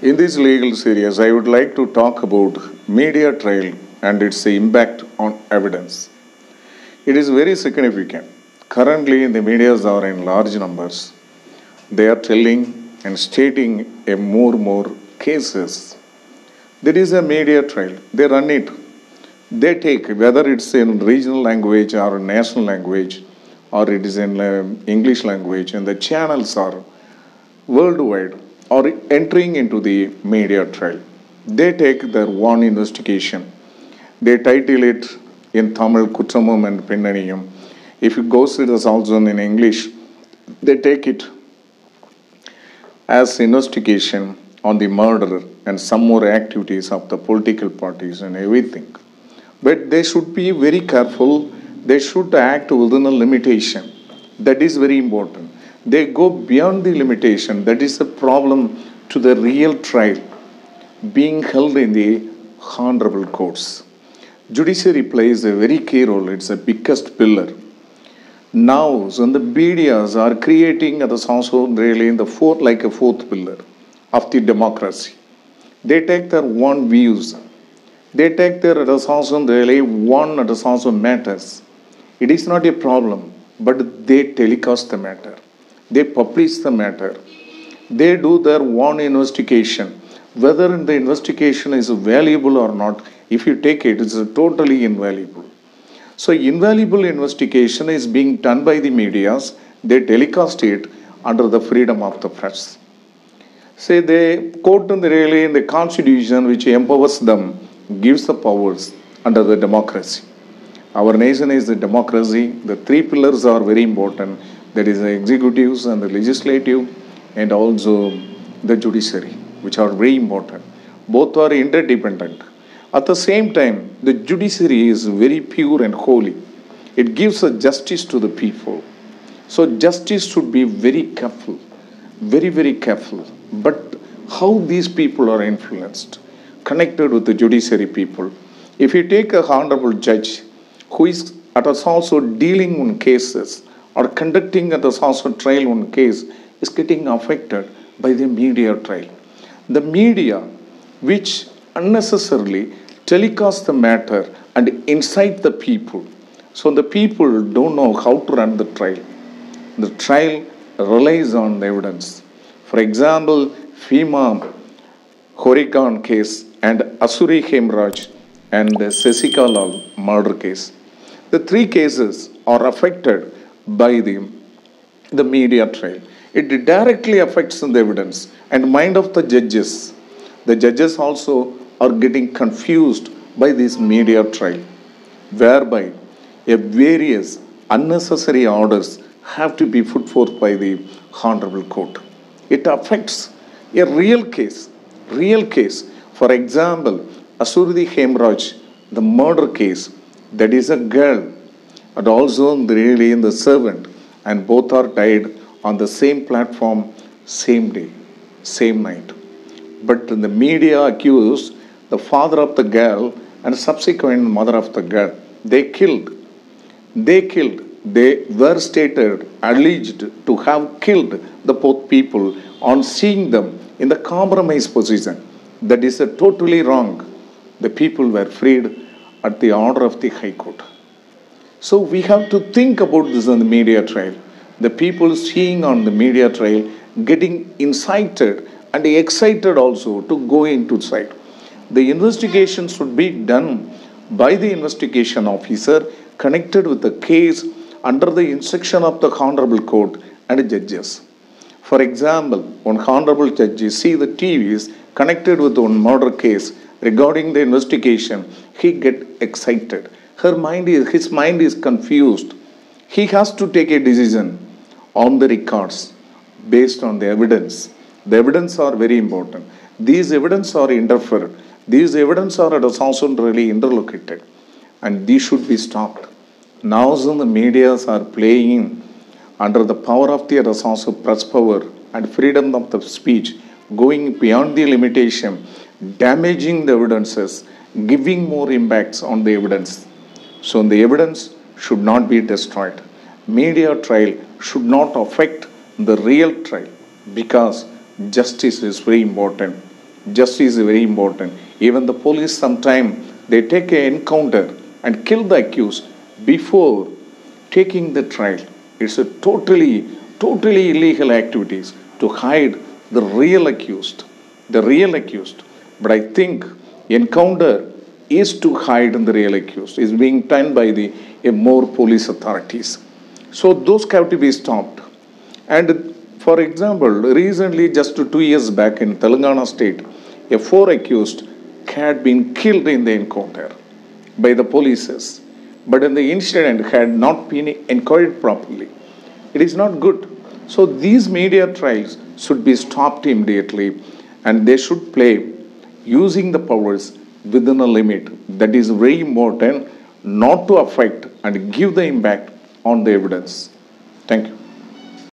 In this legal series, I would like to talk about media trial and its impact on evidence. It is very significant. Currently, the medias are in large numbers. They are telling and stating a more cases. There is a media trial. They run it. They take, whether it's in regional language or national language, or it is in English language, and the channels are worldwide or entering into the media trial. They take their one investigation. They title it in Tamil Kutramum and Pinnaniyum. If it goes to the South Zone in English, they take it as investigation on the murder and some more activities of the political parties and everything. But they should be very careful. They should act within a limitation. That is very important. They go beyond the limitation. That is a problem to the real trial being held in the honorable courts. Judiciary plays a very key role. It's the biggest pillar. Now, so the medias are creating also really in the fourth pillar of the democracy. They take their one views. They take their also really one also matters. It is not a problem, but they telecast the matter. They publish the matter. They do their one investigation. Whether the investigation is valuable or not, if you take it, it's totally invaluable. So invaluable investigation is being done by the medias. They telecast it under the freedom of the press. Say they quote in the constitution which empowers them, gives the powers under the democracy. Our nation is the democracy. The three pillars are very important. That is the executives and the legislative and also the judiciary, which are very important. Both are interdependent. At the same time, the judiciary is very pure and holy. It gives a justice to the people. So justice should be very careful, very careful. But how these people are influenced, connected with the judiciary people. If you take a honorable judge who is at us also dealing on cases or conducting at us also trial on case, is getting affected by the media trial. The media which unnecessarily telecast the matter and incite the people. So the people don't know how to run the trial. The trial relies on the evidence. For example, FEMA Murugan case and Asuri Hemraj and the Sesikala murder case. The three cases are affected by the media trial. It directly affects the evidence and mind of the judges. The judges also are getting confused by this media trial, whereby various unnecessary orders have to be put forth by the honorable court. It affects a real case. For example, Asurdi Hemraj, the murder case, that is a girl and also really in the servant, and both are died on the same platform, same day, same night. But the media accused the father of the girl and subsequent mother of the girl. They killed. They were stated, alleged to have killed the both people on seeing them in the compromised position. That is totally wrong. The people were freed at the order of the High Court. So we have to think about this on the media trial. The people seeing on the media trial getting incited and excited also to go into side. The investigation should be done by the investigation officer connected with the case under the instruction of the Honorable Court and judges. For example, one Honorable Judge see the TVs connected with one murder case regarding the investigation, he get excited. His mind is confused. He has to take a decision on the records based on the evidence. The evidence are very important. These evidence are interfered. These evidence are also really interlocated. And these should be stopped. Now the medias are playing under the power of the also press power and freedom of the speech, going beyond the limitation, damaging the evidences, giving more impacts on the evidence. So the evidence should not be destroyed. Media trial should not affect the real trial because justice is very important. Justice is very important. Even the police sometimes they take an encounter and kill the accused before taking the trial. It's a totally illegal activities to hide the real accused. The real accused. But I think encounter is to hide the real accused. Is being done by the more police authorities. So those have to be stopped. And for example, recently, just 2 years back in Telangana state, a 4 accused had been killed in the encounter by the police. But in the incident had not been enquired properly. It is not good. So these media trials should be stopped immediately, and they should play using the powers within a limit. That is very important, not to affect and give the impact on the evidence. Thank you.